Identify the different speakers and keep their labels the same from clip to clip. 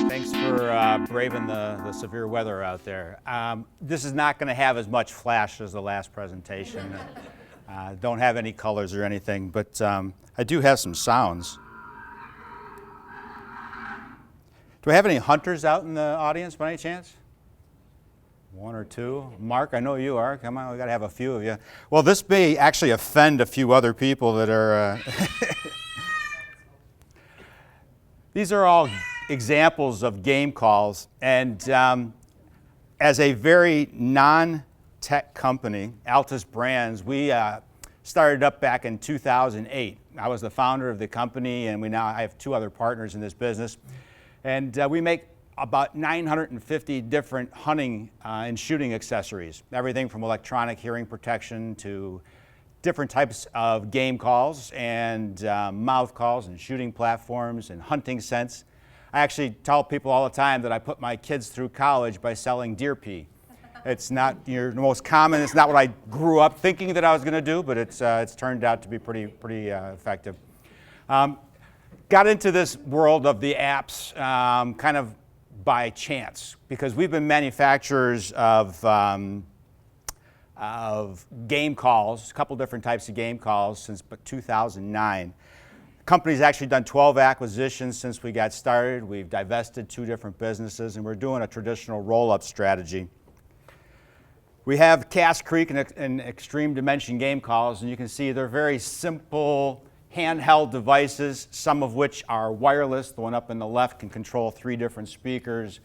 Speaker 1: Thanks for braving the severe weather out there. This is not going to have as much flash as the last presentation. Don't have any colors or anything, but I do have some sounds. Do I have any hunters out in the audience by any chance? One or two. Mark, I know you are. Come on, we got to have a few of you. Well, this may actually offend a few other people that are... These are all examples of game calls, and as a very non-tech company, Altus Brands, we started up back in 2008. I was the founder of the company, and I have two other partners in this business, and we make about 950 different hunting and shooting accessories, everything from electronic hearing protection to different types of game calls and mouth calls and shooting platforms and hunting scents. I actually tell people all the time that I put my kids through college by selling deer pee. It's not your most common, it's not what I grew up thinking that I was going to do, but it's turned out to be pretty effective. Got into this world of the apps kind of by chance, because we've been manufacturers of game calls, a couple different types of game calls since 2009. The company's actually done 12 acquisitions since we got started. We've divested 2 different businesses, and we're doing a traditional roll-up strategy. We have Cass Creek and Extreme Dimension game calls, and you can see they're very simple handheld devices, some of which are wireless. The one up in the left can control 3 different speakers.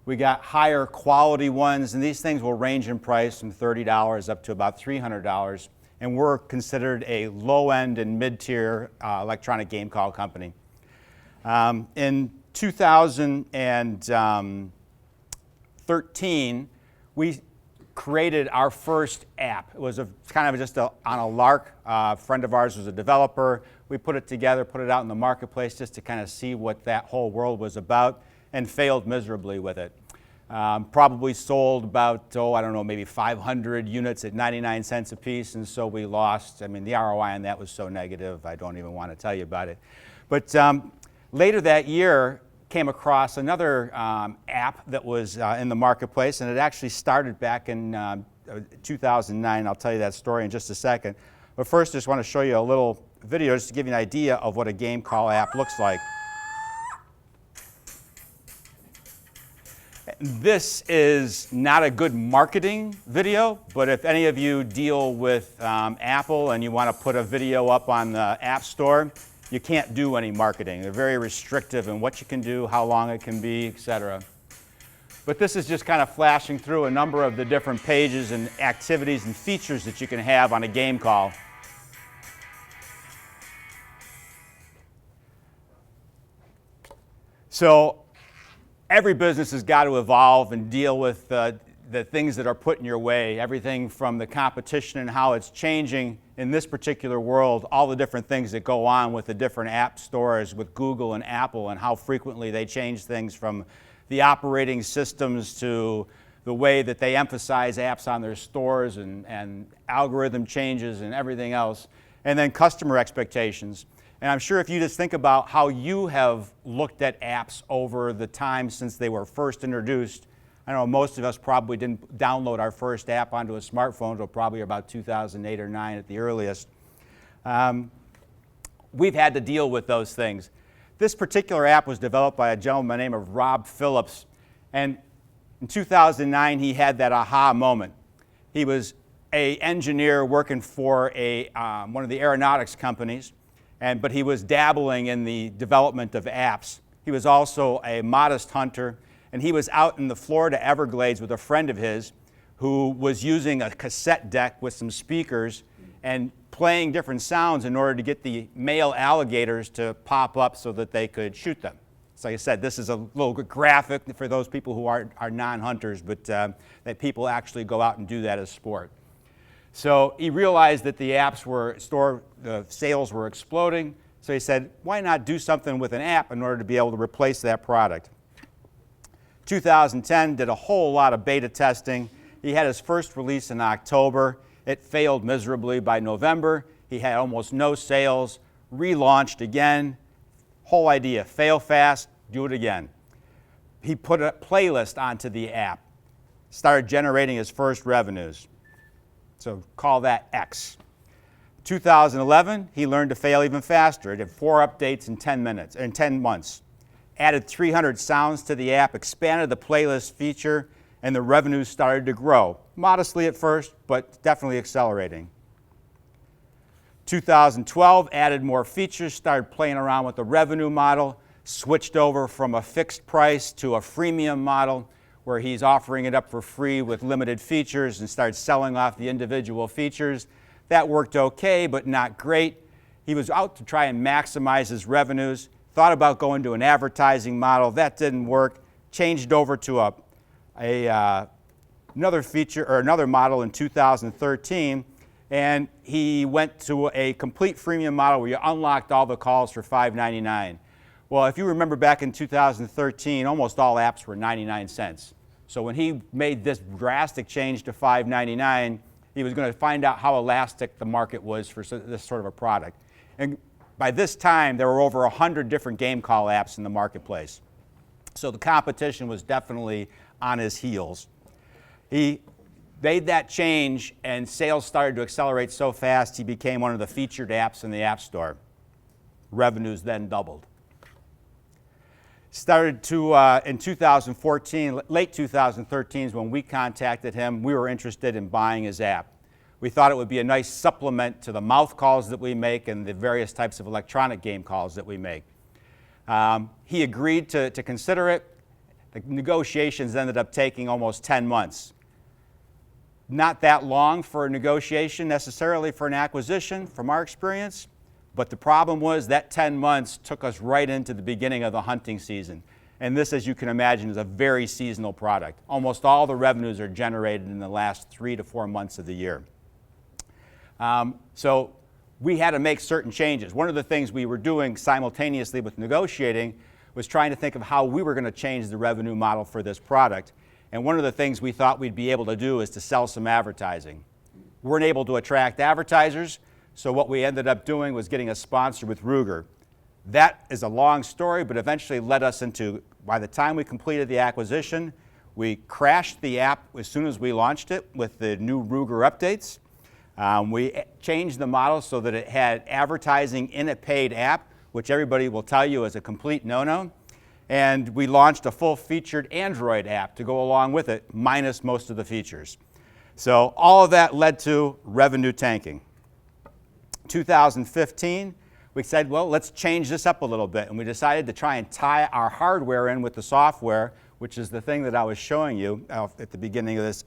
Speaker 1: We got higher quality ones, and these things will range in price from $30 up to about $300. And we're considered a low-end and mid-tier electronic game call company. In 2013, we created our first app. It was kind of just on a lark. A friend of ours was a developer. We put it together, put it out in the marketplace just to kind of see what that whole world was about, and failed miserably with it. Probably sold about, maybe 500 units at 99 cents a piece, and so we lost. I mean, the ROI on that was so negative, I don't even want to tell you about it. But later that year, came across another app that was in the marketplace, and it actually started back in 2009. I'll tell you that story in just a second. But first, just want to show you a little video just to give you an idea of what a game call app looks like. This is not a good marketing video, but if any of you deal with Apple and you want to put a video up on the App Store, you can't do any marketing. They're very restrictive in what you can do, how long it can be, etc. But this is just kind of flashing through a number of the different pages and activities and features that you can have on a game call. So every business has got to evolve and deal with the things that are put in your way, everything from the competition and how it's changing in this particular world, all the different things that go on with the different app stores with Google and Apple and how frequently they change things from the operating systems to the way that they emphasize apps on their stores and algorithm changes and everything else, and then customer expectations. And I'm sure if you just think about how you have looked at apps over the time since they were first introduced, I know most of us probably didn't download our first app onto a smartphone until probably about 2008 or 9 at the earliest. We've had to deal with those things. This particular app was developed by a gentleman by the name of Rob Phillips, and in 2009 he had that aha moment. He was an engineer working for one of the aeronautics companies, but he was dabbling in the development of apps. He was also a modest hunter, and he was out in the Florida Everglades with a friend of his who was using a cassette deck with some speakers and playing different sounds in order to get the male alligators to pop up so that they could shoot them. So like I said, this is a little graphic for those people who are non-hunters, but that people actually go out and do that as sport. So he realized that the the sales were exploding, so he said, why not do something with an app in order to be able to replace that product? 2010, did a whole lot of beta testing. He had his first release in October. It failed miserably by November. He had almost no sales, relaunched again. Whole idea, fail fast, do it again. He put a playlist onto the app, started generating his first revenues. So call that X. 2011, he learned to fail even faster. It did 4 updates in 10 months. Added 300 sounds to the app, expanded the playlist feature, and the revenues started to grow. Modestly at first, but definitely accelerating. 2012, added more features, started playing around with the revenue model, switched over from a fixed price to a freemium model where he's offering it up for free with limited features and started selling off the individual features. That worked okay, but not great. He was out to try and maximize his revenues, thought about going to an advertising model. That didn't work. Changed over to another feature or another model in 2013, and he went to a complete freemium model where you unlocked all the calls for $5.99. Well, if you remember back in 2013, almost all apps were 99 cents. So when he made this drastic change to $5.99, he was going to find out how elastic the market was for this sort of a product. And by this time, there were over 100 different game call apps in the marketplace. So the competition was definitely on his heels. He made that change, and sales started to accelerate so fast, he became one of the featured apps in the App Store. Revenues then doubled. Started to, in 2014, late 2013 is when we contacted him. We were interested in buying his app. We thought it would be a nice supplement to the mouth calls that we make and the various types of electronic game calls that we make. He agreed to consider it. The negotiations ended up taking almost 10 months. Not that long for a negotiation necessarily for an acquisition from our experience. But the problem was that 10 months took us right into the beginning of the hunting season. And this, as you can imagine, is a very seasonal product. Almost all the revenues are generated in the last 3 to 4 months of the year. So we had to make certain changes. One of the things we were doing simultaneously with negotiating was trying to think of how we were going to change the revenue model for this product. And one of the things we thought we'd be able to do is to sell some advertising. We weren't able to attract advertisers. So what we ended up doing was getting a sponsor with Ruger. That is a long story, but eventually led us into, by the time we completed the acquisition, we crashed the app as soon as we launched it with the new Ruger updates. We changed the model so that it had advertising in a paid app, which everybody will tell you is a complete no-no. And we launched a full-featured Android app to go along with it, minus most of the features. So all of that led to revenue tanking. 2015, we said, well, let's change this up a little bit. And we decided to try and tie our hardware in with the software, which is the thing that I was showing you at the beginning of this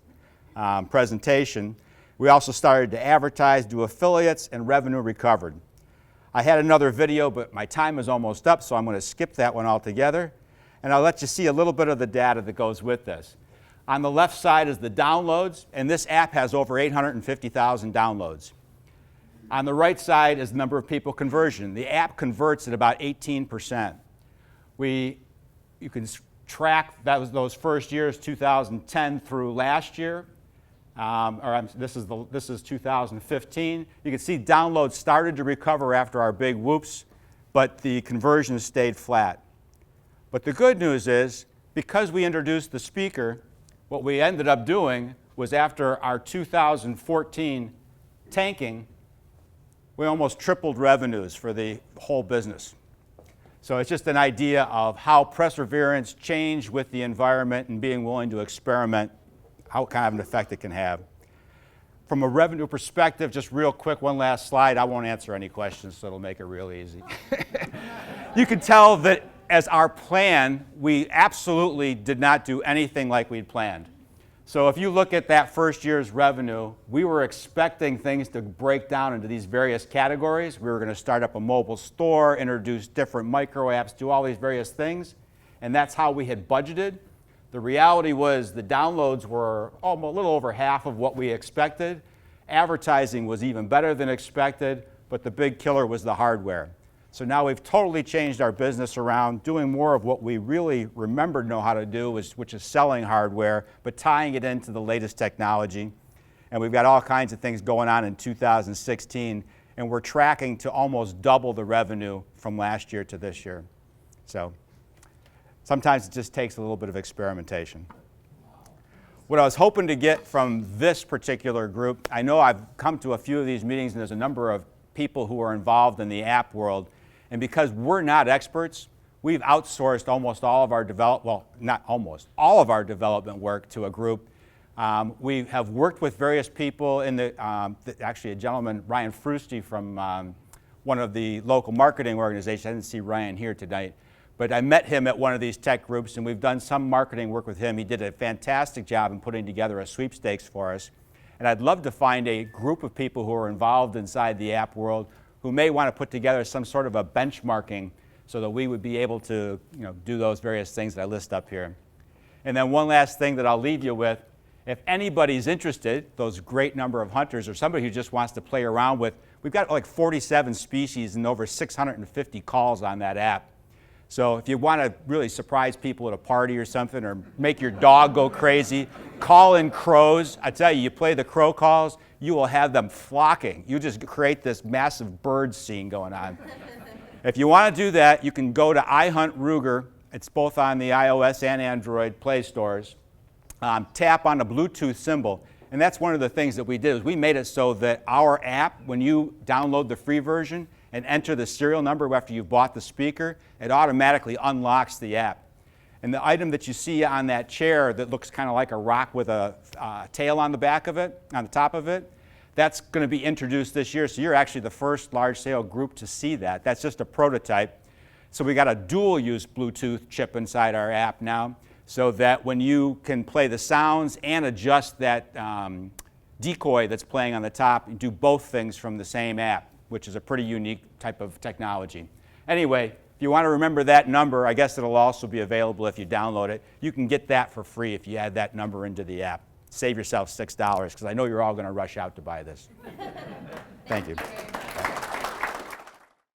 Speaker 1: presentation. We also started to advertise, do affiliates, and revenue recovered. I had another video, but my time is almost up, so I'm going to skip that one altogether. And I'll let you see a little bit of the data that goes with this. On the left side is the downloads, and this app has over 850,000 downloads. On the right side is the number of people conversion. The app converts at about 18%. You can track those first years, 2010 through last year. This is 2015. You can see downloads started to recover after our big whoops, but the conversion stayed flat. But the good news is, because we introduced the speaker, what we ended up doing was after our 2014 tanking, we almost tripled revenues for the whole business. So it's just an idea of how perseverance, change with the environment, and being willing to experiment, how kind of an effect it can have. From a revenue perspective, just real quick, one last slide. I won't answer any questions, so it'll make it real easy. You can tell that as our plan, we absolutely did not do anything like we'd planned. So if you look at that first year's revenue, we were expecting things to break down into these various categories. We were going to start up a mobile store, introduce different micro apps, do all these various things, and that's how we had budgeted. The reality was the downloads were a little over half of what we expected. Advertising was even better than expected, but the big killer was the hardware. So now we've totally changed our business around, doing more of what we really remember to know how to do, which is selling hardware, but tying it into the latest technology. And we've got all kinds of things going on in 2016, and we're tracking to almost double the revenue from last year to this year. So sometimes it just takes a little bit of experimentation. What I was hoping to get from this particular group, I know I've come to a few of these meetings and there's a number of people who are involved in the app world, and because we're not experts, we've outsourced almost all of our not almost, all of our development work to a group. We have worked with various people in actually a gentleman, Ryan Frusti from one of the local marketing organizations. I didn't see Ryan here tonight, but I met him at one of these tech groups and we've done some marketing work with him. He did a fantastic job in putting together a sweepstakes for us. And I'd love to find a group of people who are involved inside the app world who may want to put together some sort of a benchmarking so that we would be able to do those various things that I list up here. And then one last thing that I'll leave you with, if anybody's interested, those great number of hunters or somebody who just wants to play around with, we've got like 47 species and over 650 calls on that app. So if you want to really surprise people at a party or something or make your dog go crazy, call in crows. I tell you, you play the crow calls, you will have them flocking. You just create this massive bird scene going on. If you want to do that, you can go to iHunt Ruger. It's both on the iOS and Android Play stores. Tap on the Bluetooth symbol, and that's one of the things that we did is we made it so that our app, when you download the free version and enter the serial number after you've bought the speaker, it automatically unlocks the app. And the item that you see on that chair that looks kind of like a rock with a tail on the back of it, on the top of it, that's going to be introduced this year, so you're actually the first large sale group to see that. That's just a prototype. So we got a dual use Bluetooth chip inside our app now, so that when you can play the sounds and adjust that decoy that's playing on the top, you do both things from the same app, which is a pretty unique type of technology. Anyway, if you want to remember that number, I guess it'll also be available if you download it. You can get that for free if you add that number into the app. Save yourself $6 because I know you're all going to rush out to buy this. Thank you.